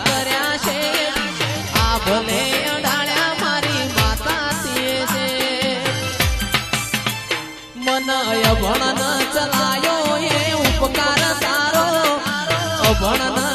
કર્યા છે આ ભલે અડાળ્યા મારી માતા છે મન અભણ ન ચલાયો એ ઉપકાર તારો અભણ